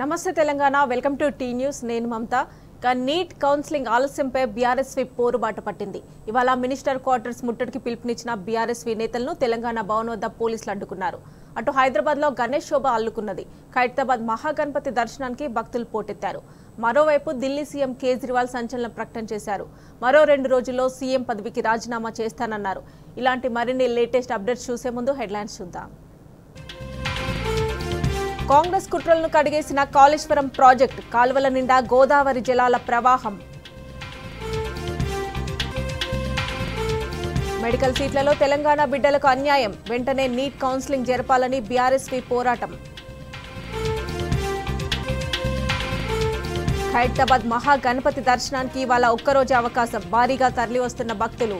నమస్తే Telangana welcome to T news నేను Mamata NEET counselling ఆలస్యంపై బీఆర్ఎస్వి పోరుబాట పట్టింది. ఇవాళ మినిస్టర్ క్వార్టర్స్ ముట్టడికి పిలుపునిచ్చిన బీఆర్ఎస్వి నేతలను తెలంగాణ భవన్ వద్ద పోలీసులు అడ్డుకున్నారు. అటు హైదరాబాద్లో గణేష్ శోభ అల్లుకున్నది. ఖైరతాబాద్ మహాగణపతి దర్శనానికి భక్తులు పోటెత్తారు. మరోవైపు ఢిల్లీ సీఎం కేజ్రీవాల్ సంచలన ప్రకటన చేశారు. మరో 2 రోజుల్లో సీఎం పదవికి రాజీనామా చేస్తానన్నారు. ఇలాంటి మరిన్ని లేటెస్ట్ అప్డేట్స్ చూసే ముందు హెడ్లైన్స్ చూద్దాం. కాంగ్రెస్ కుట్రలను కడిగేసిన కాళేశ్వరం ప్రాజెక్టు కాలువల నిండా గోదావరి జలాల ప్రవాహం. మెడికల్ సీట్లలో తెలంగాణ బిడ్డలకు అన్యాయం, వెంటనే నీట్ కౌన్సిలింగ్ జరపాలని బీఆర్ఎస్వి పోరాటం. ఖైరతాబాద్ మహాగణపతి దర్శనానికి ఇవాళ ఒక్కరోజు అవకాశం, భారీగా తరలివస్తున్న భక్తులు.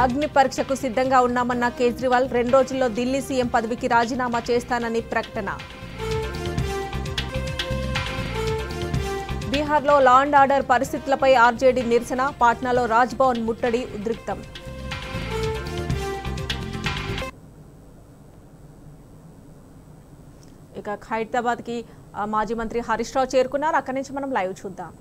అగ్ని పరీక్షకు సిద్ధంగా ఉన్నామన్న కేజ్రీవాల్ 2 రోజుల్లో ఢిల్లీ సీఎం పదవికి రాజీనామా చేస్తానని ప్రకటన. బీహార్లో లా అండ్ ఆర్డర్ పరిస్థితులపై ఆర్జేడీ నిరసన, పాట్నాలో రాజ్భవన్ ముట్టడి ఉద్రిక్తం. ఇక ఖైరతాబాద్కి మాజీ మంత్రి హరీష్ రావు చేరుకున్నారు. అక్కడి నుంచి మనం లైవ్ చూద్దాం.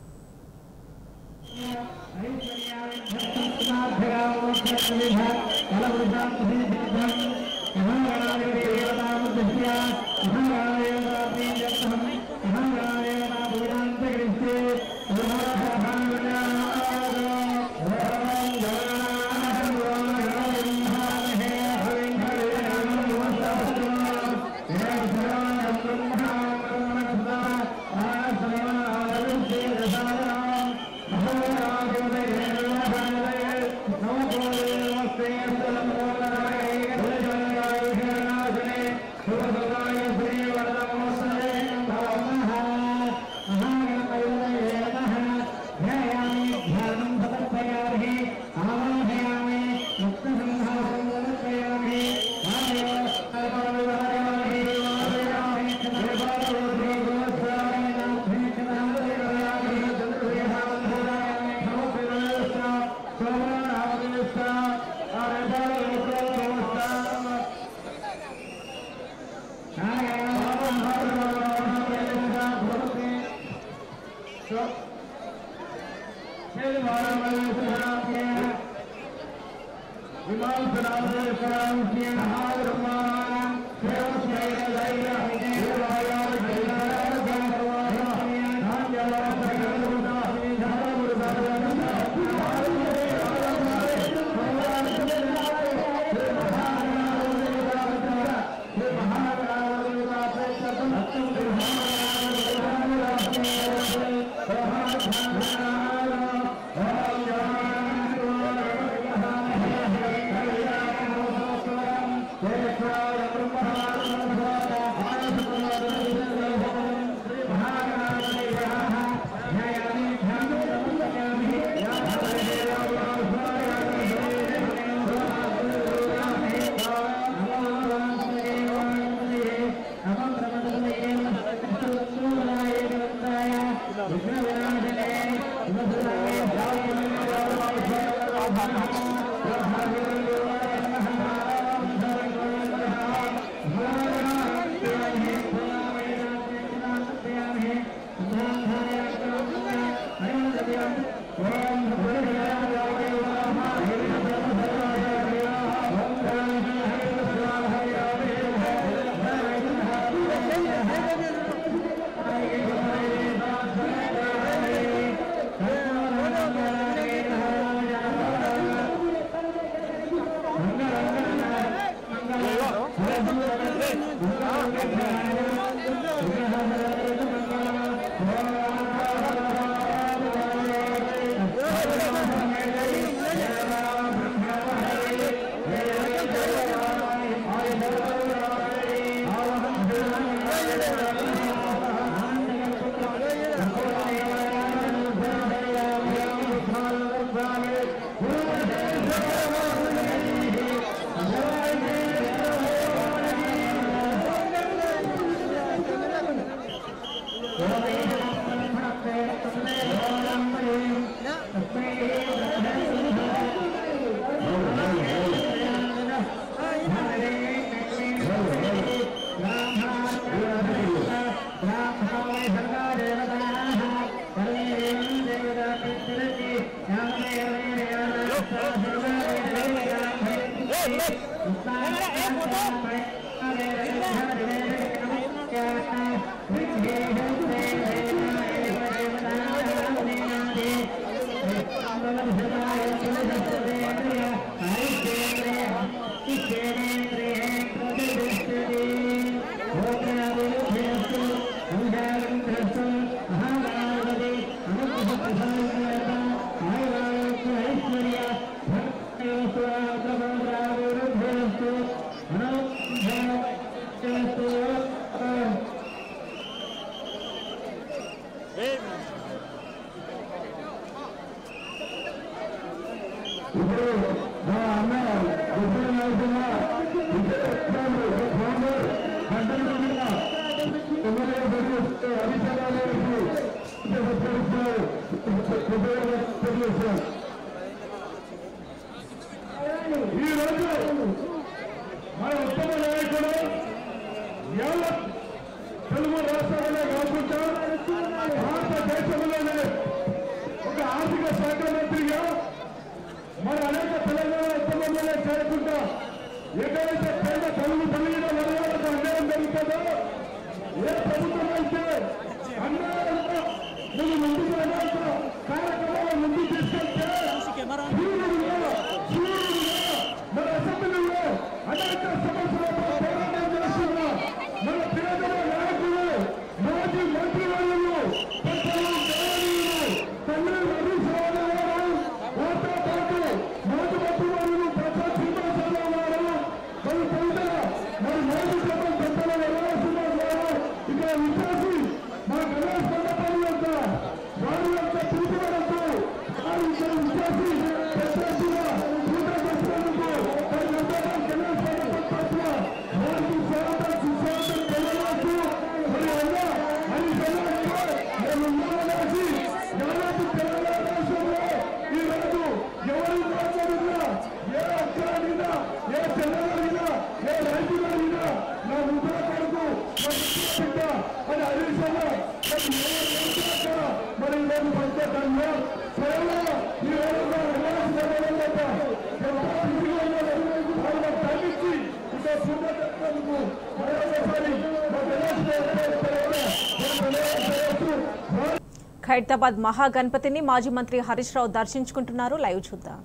ఖైరతాబాద్ మహాగణపతిని మాజీ మంత్రి హరీష్ రావు దర్శించుకుంటున్నారు. లైవ్ చూద్దాం.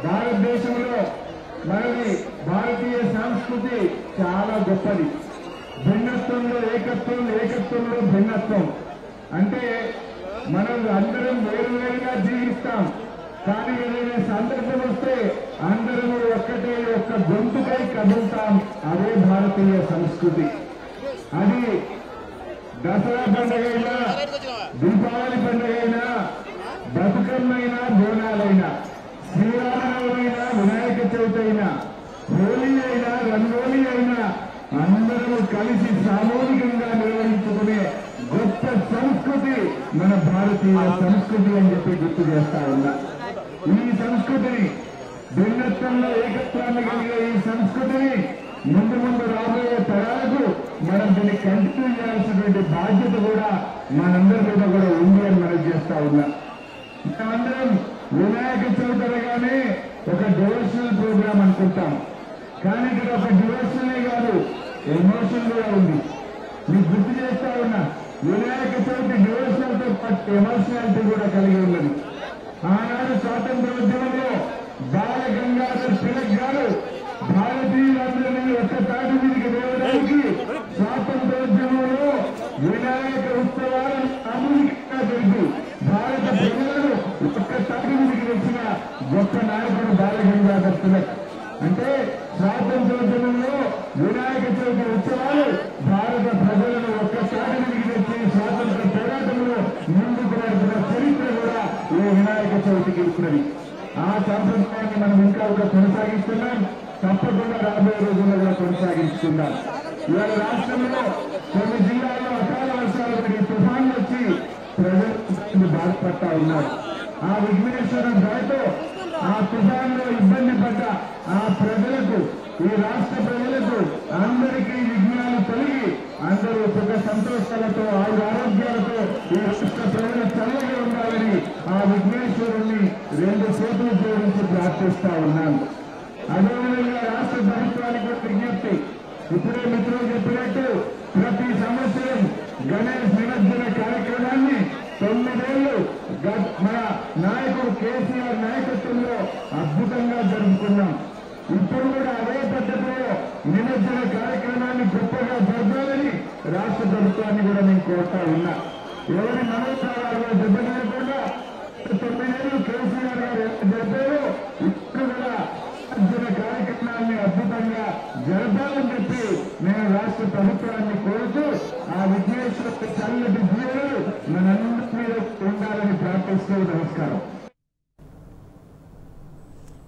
భారతదేశంలో మనది భారతీయ సంస్కృతి చాలా గొప్పది. భిన్నత్వంలో ఏకత్వం, ఏకత్వంలో భిన్నత్వం. అంటే మనం అందరం వేరువేరుగా జీవిస్తాం, కానీ ఏదైనా సందర్భం వస్తే అందరం ఒక్కటే ఒక్క గొంతుకై కదులుతాం. అదే భారతీయ సంస్కృతి. అది దసరా పండుగ అయినా, దీపావళి పండుగ అయినా, బతుకమ్మైనా, బోనాలైనా, శ్రీరామనవమైనా, వినాయక చవితి అయినా, హోలీ అయినా, రంగోలీ అయినా అందరూ కలిసి సామూహికంగా నిర్వహించుకునే గొప్ప సంస్కృతి మన భారతీయ సంస్కృతి అని చెప్పి గుర్తు చేస్తా ఉన్నా. ఈ సంస్కృతిని, భిన్నత్వంలో ఏకత్వాన్ని కలిగే ఈ సంస్కృతిని ముందు ముందు రాబోయే తరాలకు మనం దీన్ని కంటిన్యూ చేయాల్సినటువంటి బాధ్యత కూడా మనందరి మీద కూడా ఉంది అని మనం చేస్తా ఉన్నా. మేమందరం వినాయక చవితి అనగానే ఒక డివోషనల్ ప్రోగ్రాం అనుకుంటాం, కానీ ఇక్కడ ఒక డివోషనలే కాదు, ఎమోషన్ కూడా ఉంది. మీకు గుర్తు చేస్తా ఉన్నా, వినాయక చవితి డివోషనల్ తో పాటు ఎమోషనాలిటీ కూడా కలిగి ఉన్నది. ఆనాడు స్వాతంత్రోద్యమంలో బాల గంగాధర్ తిలక్ గారు భారతీయులందరినీ ఒక్క తాటి మీదకి వేయడానికి స్వాతంత్రోద్యమంలో వినాయక ఉత్సవాలను సామూహికంగా జరిపి భారత ప్రజలను ఒక్క తాటి మీదకి వచ్చిన గొప్ప నాయకుడు బాల గంగాధర్ తిలక్. అంటే స్వాతంత్రోద్యమంలో వినాయక చవితి ఉత్సవాలు భారత ప్రజలను ఒక్క తాటి మీదకి తెచ్చి స్వాతంత్ర పోరాటంలో ముందుకు నడిపిన చరిత్ర కూడా ఈ వినాయక చవితికి ఇస్తున్నది. ఆ సంప్రదాయాన్ని మనం ఇంకా ఒక కొనసాగిస్తున్నాం. తప్పకుండా రాబోయే రోజుల్లో కూడా కొనసాగించుకుందాం. ఇవాళ రాష్ట్రంలో కొన్ని జిల్లాల్లో అకాల వర్షాలు పడి తుఫాన్లు వచ్చి ప్రజలు బాధపడతా ఉన్నారు. ఆ విఘ్నేశ్వర దయతో ఆ తుఫాన్లో ఇబ్బంది పడ్డ ఆ ప్రజలకు, ఈ రాష్ట్ర ప్రజలకు అందరికీ విఘ్నాలు తొలగి అందరూ సుఖ సంతోషాలతో, ఆరోగ్యాలతో ఈ రాష్ట్ర ప్రజలు చల్లగా ఉండాలని ఆ విఘ్నేశ్వరుణ్ణి రెండు చేతులు జోడించి ప్రార్థిస్తా ఉన్నాను. అదేవిధంగా రాష్ట్ర ప్రభుత్వానికి విజ్ఞప్తి, ఇప్పుడే మిత్రులు చెప్పినట్టు ప్రతి సంవత్సరం గణేష్ నిమజ్జన కార్యక్రమాన్ని 9 ఏళ్లు మన నాయకుడు కేసీఆర్ నాయకత్వంలో అద్భుతంగా జరుపుకున్నాం. ఇప్పుడు కూడా అదే పద్ధతిలో నిమజ్జన కార్యక్రమాన్ని గొప్పగా జరపాలని రాష్ట్ర ప్రభుత్వాన్ని కూడా నేను కోరుతా ఉన్నా. ఎవరి మనోభావాల్లో దెబ్బతినకుండా 9 ఏళ్లు కేసీఆర్ గారు జరిపారో ఇప్పుడు కూడా నిమజ్జన కార్యక్రమాన్ని అద్భుతంగా జరపాలని చెప్పి నేను రాష్ట్ర ప్రభుత్వాన్ని కోరుతూ ఆ విఘ్నేశ్వర చల్లటి జీవులు మనందరి మీద ఉండాలని ప్రార్థిస్తూ నమస్కారం.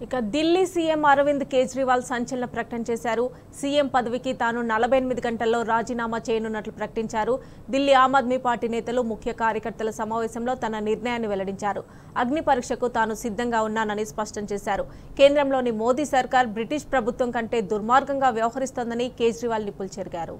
ఇక ఢిల్లీ సీఎం అరవింద్ కేజ్రీవాల్ సంచలన ప్రకటన చేశారు. సీఎం పదవికి తాను 48 గంటల్లో రాజీనామా చేయనున్నట్లు ప్రకటించారు. ఢిల్లీ ఆమ్ ఆద్మీ పార్టీ నేతలు ముఖ్య కార్యకర్తల సమావేశంలో తన నిర్ణయాన్ని వెల్లడించారు. అగ్ని పరీక్షకు తాను సిద్ధంగా ఉన్నానని స్పష్టం చేశారు. కేంద్రంలోని మోదీ సర్కార్ బ్రిటిష్ ప్రభుత్వం కంటే దుర్మార్గంగా వ్యవహరిస్తోందని కేజ్రీవాల్ నిప్పులు చెరిగారు.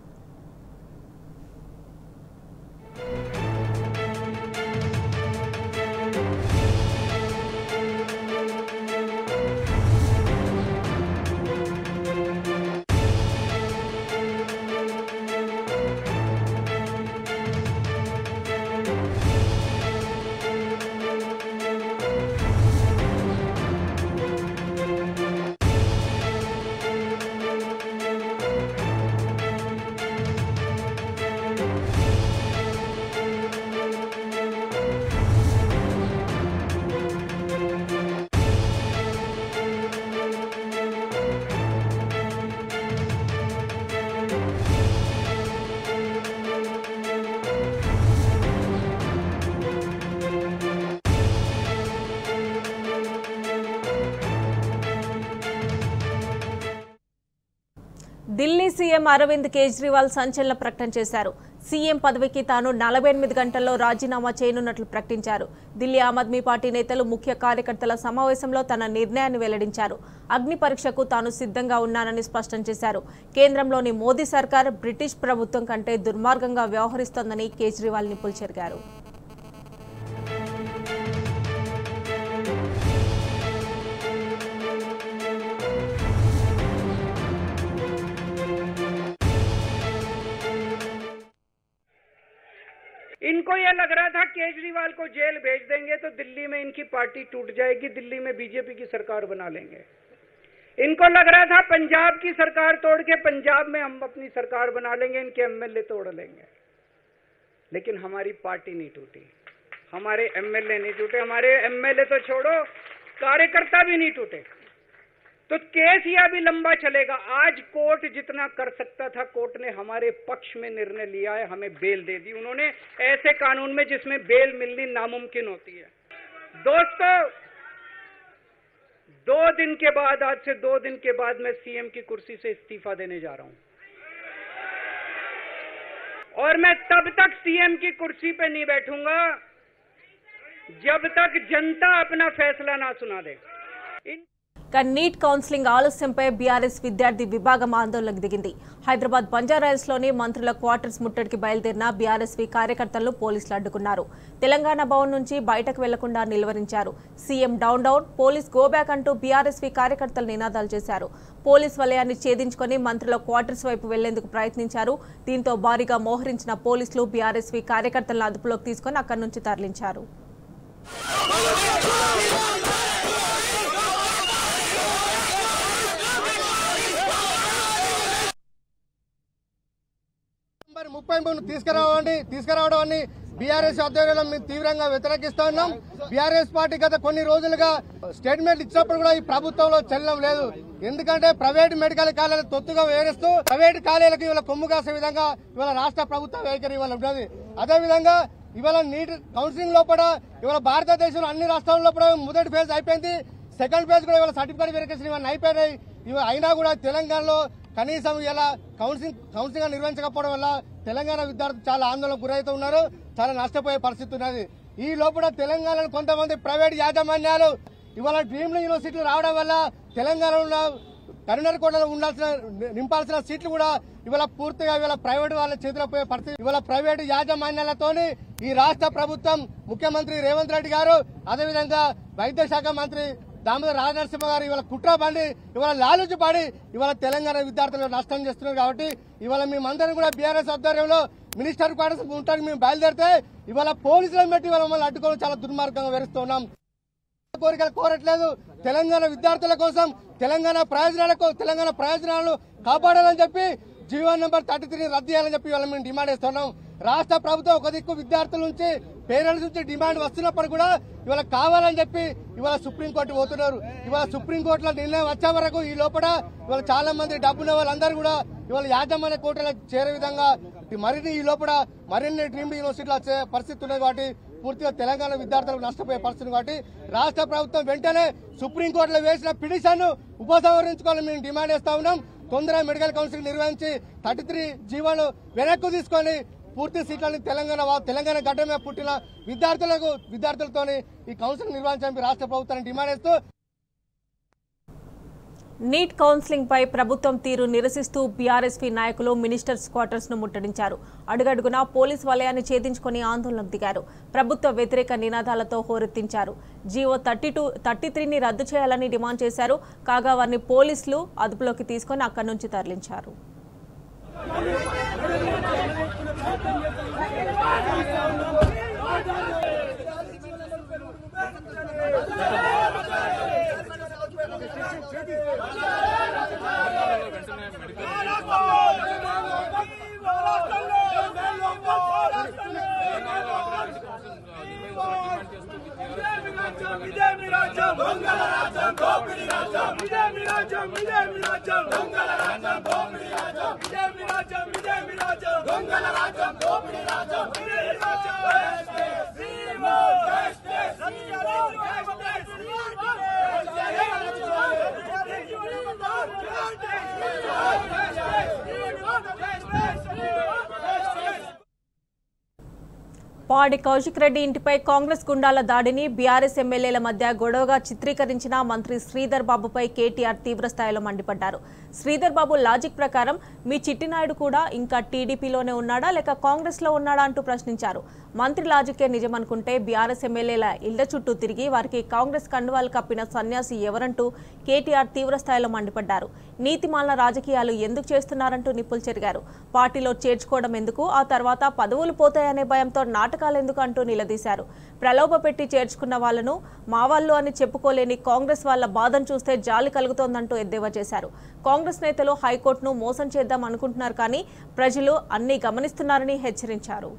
ఢిల్లీ సీఎం అరవింద్ కేజ్రీవాల్ సంచలన ప్రకటన చేశారు. సీఎం పదవికి తాను 48 గంటల్లో రాజీనామా చేయనున్నట్లు ప్రకటించారు. ఢిల్లీ ఆమ్ ఆద్మీ పార్టీ నేతలు ముఖ్య కార్యకర్తల సమావేశంలో తన నిర్ణయాన్ని వెల్లడించారు. అగ్ని పరీక్షకు తాను సిద్ధంగా ఉన్నానని స్పష్టం చేశారు. కేంద్రంలోని మోదీ సర్కార్ బ్రిటిష్ ప్రభుత్వం కంటే దుర్మార్గంగా వ్యవహరిస్తోందని కేజ్రీవాల్ నిప్పులు చెరిగారు. इनको यह लग रहा था केजरीवाल को जेल भेज देंगे तो दिल्ली में इनकी पार्टी टूट जाएगी, दिल्ली में बीजेपी की सरकार बना लेंगे। इनको लग रहा था पंजाब की सरकार तोड़ के पंजाब में हम अपनी सरकार बना लेंगे, इनके एमएलए तोड़ लेंगे। लेकिन हमारी पार्टी नहीं टूटी, हमारे एमएलए नहीं टूटे, हमारे एमएलए तो छोड़ो कार्यकर्ता भी नहीं टूटे। तो केस यह भी लंबा चलेगा। आज कोर्ट जितना कर सकता था कोर्ट ने हमारे पक्ष में निर्णय लिया है, हमें बेल दे दी उन्होंने, ऐसे कानून में जिसमें बेल मिलनी नामुमकिन होती है। दोस्तों 2 दिन के बाद, आज से 2 दिन के बाद मैं सीएम की कुर्सी से इस्तीफा देने जा रहा हूं और मैं तब तक सीएम की कुर्सी पे नहीं बैठूंगा जब तक जनता अपना फैसला ना सुना दे। నీట్ కౌన్సిలింగ్ ఆలస్యంపై బీఆర్ఎస్ విద్యార్థి విభాగం ఆందోళనకు దిగింది. హైదరాబాద్ బంజారాహిల్స్లోని మంత్రుల క్వార్టర్స్ ముట్టడికి బయలుదేరిన బీఆర్ఎస్వి కార్యకర్తలను పోలీసులు అడ్డుకున్నారు. తెలంగాణ భవన్ నుంచి బయటకు వెళ్లకుండా నిలువరించారు. CM down down, police go back అంటూ బీఆర్ఎస్వి కార్యకర్తలు నినాదాలు చేశారు. పోలీస్ వలయాన్ని ఛేదించుకొని మంత్రుల క్వార్టర్స్ వైపు వెళ్లేందుకు ప్రయత్నించారు. దీంతో భారీగా మోహరించిన పోలీసులు బీఆర్ఎస్వి కార్యకర్తలను అదుపులోకి తీసుకుని అక్కడి నుంచి తరలించారు. మరి 33 తీసుకురావడాన్ని బీఆర్ఎస్ ఆధ్వర్యంలో మేము తీవ్రంగా వ్యతిరేకిస్తున్నాం. బీఆర్ఎస్ పార్టీ గత కొన్ని రోజులుగా స్టేట్మెంట్ ఇచ్చినప్పుడు కూడా ఈ ప్రభుత్వంలో చెల్లడం లేదు. ఎందుకంటే ప్రైవేట్ మెడికల్ కాలేజీలు తొత్తుగా వేరేస్తూ ప్రైవేట్ కాలేజీలకు ఇవాళ కొమ్ము కాసే విధంగా ఇవాళ రాష్ట్ర ప్రభుత్వ వైఖరి ఇవాళ ఉంటుంది. అదేవిధంగా ఇవాళ నీట్ కౌన్సిలింగ్ లోపల ఇవాళ భారతదేశంలో అన్ని రాష్ట్రాల లోపల మొదటి ఫేజ్ అయిపోయింది, సెకండ్ ఫేజ్ కూడా ఇవాళ సర్టిఫికేట్ వెరిఫికేషన్ ఇవన్నీ అయిపోయినాయి. అయినా కూడా తెలంగాణలో కనీసం ఇలా కౌన్సిలింగ్ నిర్వహించకపోవడం వల్ల తెలంగాణ విద్యార్థులు చాలా ఆందోళనకు గురవుతూ ఉన్నారు, చాలా నష్టపోయే పరిస్థితి ఉన్నది. ఈ లోపల తెలంగాణలో కొంతమంది ప్రైవేట్ యాజమాన్యాలు ఇవాళ డ్రీమ్లు యూనివర్సిటీలు రావడం వల్ల తెలంగాణలో కరీంనగర్ కోటలో నింపాల్సిన సీట్లు కూడా ఇవాళ పూర్తిగా ఇవాళ ప్రైవేట్ వాళ్ళ చేతిలో పోయే పరిస్థితి. ఇవాళ ప్రైవేటు యాజమాన్యాలతోని ఈ రాష్ట్ర ప్రభుత్వం ముఖ్యమంత్రి రేవంత్ రెడ్డి గారు, అదేవిధంగా వైద్య శాఖ మంత్రి దామోదర రాజనరసింహ గారు ఇవాళ కుట్ర పండి ఇవాళ లాలూచి పడి ఇవాళ తెలంగాణ విద్యార్థులు నష్టం చేస్తున్నారు. కాబట్టి ఇవాళ మేమందరం కూడా బీఆర్ఎస్ ఆధ్వర్యంలో మినిస్టర్ క్వార్టర్స్ ఉంటానికి మేము బయలుదేరితే ఇవాళ పోలీసులను పెట్టి ఇవాళ మమ్మల్ని అడ్డుకోవడం చాలా దుర్మార్గంగా వివరిస్తున్నాం. కోరికలు కోరట్లేదు. తెలంగాణ విద్యార్థుల కోసం తెలంగాణ ప్రయోజనాలను కాపాడాలని చెప్పి జీవో నెంబర్ 33 రద్దు చేయాలని చెప్పి ఇవాళ మేము డిమాండ్ చేస్తున్నాం. రాష్ట్ర ప్రభుత్వం ఒక దిక్కు విద్యార్థుల నుంచి పేరెంట్స్ నుంచి డిమాండ్ వస్తున్నప్పుడు కూడా ఇవాళ కావాలని చెప్పి ఇవాళ సుప్రీంకోర్టు పోతున్నారు. ఇవాళ సుప్రీంకోర్టులో నిర్ణయం వచ్చే వరకు ఈ లోపల ఇవాళ చాలా మంది డబ్బున్న వాళ్ళందరూ కూడా ఇవాళ యాజమాన్య కోర్టులో చేరే విధంగా మరిన్ని ఈ లోపల మరిన్ని డ్రీమ్ యూనివర్సిటీలో వచ్చే పరిస్థితి ఉన్నది. కాబట్టి పూర్తిగా తెలంగాణ విద్యార్థులకు నష్టపోయే పరిస్థితి. కాబట్టి రాష్ట్ర ప్రభుత్వం వెంటనే సుప్రీంకోర్టులో వేసిన పిటిషన్ ఉపసంహరించుకోవాలని మేము డిమాండ్ చేస్తా ఉన్నాం. తొందరగా మెడికల్ కౌన్సిల్ నిర్వహించి 33 జీవోను వెనక్కు తీసుకొని పూర్తి సీట్లని తెలంగాణ గడ్డ మీద పుట్టిన విద్యార్థులతో ఈ కౌన్సిల్ నిర్వహించాలని రాష్ట్ర ప్రభుత్వాన్ని డిమాండ్ చేస్తూ నీట్ కౌన్సిలింగ్ పై ప్రభుత్వం తీరు నిరసిస్తూ బీఆర్ఎస్పీ నాయకులు మినిస్టర్స్ క్వార్టర్స్ ను ముట్టడించారు. అడుగడుగునా పోలీస్ వలయాన్ని ఛేదించుకుని ఆందోళనకు దిగారు. ప్రభుత్వ వ్యతిరేక నినాదాలతో హోరెత్తించారు. జీవో 33ని రద్దు చేయాలని డిమాండ్ చేశారు. కాగా వారిని పోలీసులు అదుపులోకి తీసుకుని అక్కడి నుంచి తరలించారు. పాడి కౌశిక్ రెడ్డి ఇంటిపై కాంగ్రెస్ గుండాల దాడిని బీఆర్ఎస్ ఎమ్మెల్యేల మధ్య గొడవగా చిత్రీకరించిన మంత్రి శ్రీధర్ బాబుపై కేటీఆర్ తీవ్రస్థాయిలో మండిపడ్డారు. శ్రీధర్ బాబు లాజిక్ ప్రకారం మీ చిట్టినాయుడు కూడా ఇంకా టీడీపీలోనే ఉన్నాడా లేక కాంగ్రెస్ లో ఉన్నాడా అంటూ ప్రశ్నించారు. మంత్రి లాజికే నిజమనుకుంటే బీఆర్ఎస్ ఎమ్మెల్యేల ఇళ్ల చుట్టూ తిరిగి వారికి కాంగ్రెస్ కండువాలు కప్పిన సన్యాసి ఎవరంటూ కేటీఆర్ తీవ్రస్థాయిలో మండిపడ్డారు. నీతిమాలిన రాజకీయాలు ఎందుకు చేస్తున్నారంటూ నిప్పులు చెరిగారు. పార్టీలో చేర్చుకోవడం ఎందుకు, ఆ తర్వాత పదవులు పోతాయనే భయంతో నాటకాలెందుకు అంటూ నిలదీశారు. ప్రలోభ పెట్టి చేర్చుకున్న వాళ్లను మా వాళ్ళు అని చెప్పుకోలేని కాంగ్రెస్ వాళ్ల బాధను చూస్తే జాలి కలుగుతోందంటూ ఎద్దేవా చేశారు. కాంగ్రెస్ నేతలు హైకోర్టును మోసం చేద్దాం అనుకుంటున్నారు కానీ ప్రజలు అన్నీ గమనిస్తున్నారని హెచ్చరించారు.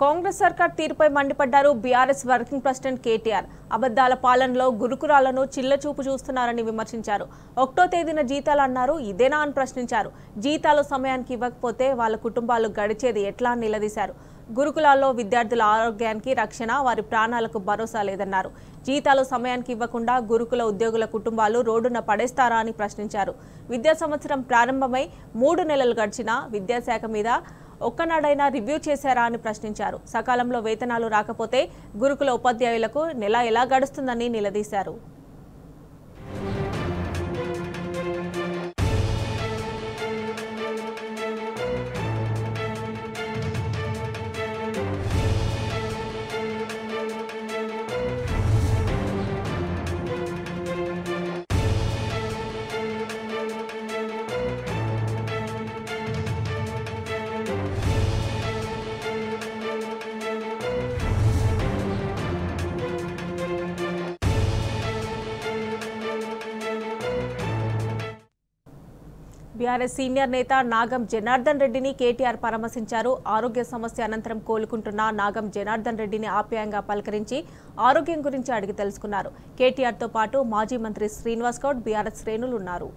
కాంగ్రెస్ సర్కార్ తీరుపై మండిపడ్డారు బీఆర్ఎస్ వర్కింగ్ ప్రెసిడెంట్ కేటీఆర్. అబద్దాల పాలనలో గురుకురాలను చిల్లచూపు చూస్తున్నారని విమర్శించారు. 1వ తేదీన జీతాలు అన్నారు, ఇదేనా అని ప్రశ్నించారు. జీతాలు సమయానికి ఇవ్వకపోతే వాళ్ళ కుటుంబాలు గడిచేది ఎట్లా అని నిలదీశారు. గురుకులాల్లో విద్యార్థుల ఆరోగ్యానికి రక్షణ, వారి ప్రాణాలకు భరోసా లేదన్నారు. జీతాలు సమయానికి ఇవ్వకుండా గురుకుల ఉద్యోగుల కుటుంబాలు రోడ్డున పడేస్తారా అని ప్రశ్నించారు. విద్యా సంవత్సరం ప్రారంభమై 3 నెలలు గడిచినా విద్యాశాఖ మీద ఒక్కనాడైనా రివ్యూ చేశారా అని ప్రశ్నించారు. సకాలంలో వేతనాలు రాకపోతే గురుకుల ఉపాధ్యాయులకు నెల ఎలా గడుస్తుందని నిలదీశారు. బీఆర్ఎస్ సీనియర్ నేత నాగం జనార్దన్ రెడ్డిని కేటీఆర్ పరామర్శించారు. ఆరోగ్య సమస్య అనంతరం కోలుకుంటున్న నాగం జనార్దన్ రెడ్డిని ఆప్యాయంగా పలకరించి ఆరోగ్యం గురించి అడిగి తెలుసుకున్నారు. కేటీఆర్తో పాటు మాజీ మంత్రి శ్రీనివాస్ గౌడ్, బీఆర్ఎస్ శ్రేణులు ఉన్నారు.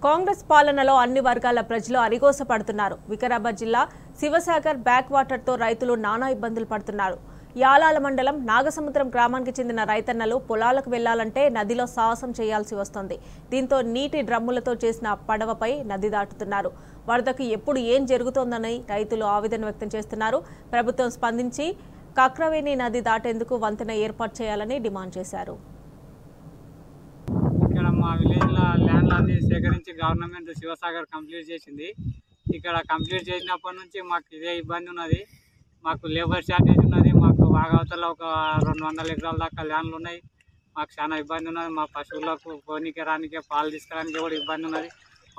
కాంగ్రెస్ పాలనలో అన్ని వర్గాల ప్రజలు అరిగోసపడుతున్నారు. వికారాబాద్ జిల్లా శివసాగర్ బ్యాక్ వాటర్తో రైతులు నానా ఇబ్బందులు పడుతున్నారు. యాలాల మండలం నాగసముద్రం గ్రామానికి చెందిన రైతన్నలు పొలాలకు వెళ్లాలంటే నదిలో సాహసం చేయాల్సి వస్తోంది. దీంతో నీటి డ్రమ్ములతో చేసిన పడవపై నది దాటుతున్నారు. వరదకు ఎప్పుడు ఏం జరుగుతోందని రైతులు ఆవేదన వ్యక్తం చేస్తున్నారు. ప్రభుత్వం స్పందించి కక్రవేణి నది దాటేందుకు వంతెన ఏర్పాటు చేయాలని డిమాండ్ చేశారు. ఇక్కడ మా విలేజ్లో ల్యాండ్ అన్ని సేకరించి గవర్నమెంట్ శివసాగర్ కంప్లీట్ చేసింది. ఇక్కడ కంప్లీట్ చేసినప్పటి నుంచి మాకు ఇదే ఇబ్బంది ఉన్నది. మాకు లేబర్ షార్టేజ్ ఉన్నది. మాకు వాగవతల ఒక 200 ఎకరాల దాకా ల్యాండ్లు ఉన్నాయి. మాకు చాలా ఇబ్బంది ఉన్నది. మా పశువులకు పోనీకి రానికే పాలు తీసుకురానికి కూడా ఇబ్బంది ఉన్నది.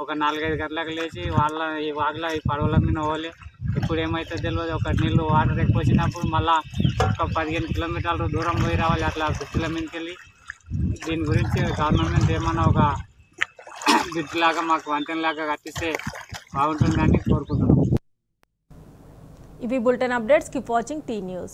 ఒక 4-5 గంటలకు లేచి ఈ వాగులో ఈ పడవల మీద పోలే ఇప్పుడు ఏమైతే తెలియదు. ఒక నీళ్ళు వాటర్ ఎక్కువ వచ్చినప్పుడు మళ్ళీ ఒక 15 కిలోమీటర్లు దూరం పోయి రావాలి. అట్లా గుర్తుల మీదకి వెళ్ళి దీని గురించి గవర్నమెంట్ ఏమన్నా ఒక బ్రిడ్జ్లాగా మాకు వంతెనలాగా కట్టిస్తే బాగుంటుందని కోరుకుంటున్నాం. ఇవి bulletin updates. Keep watching tea news.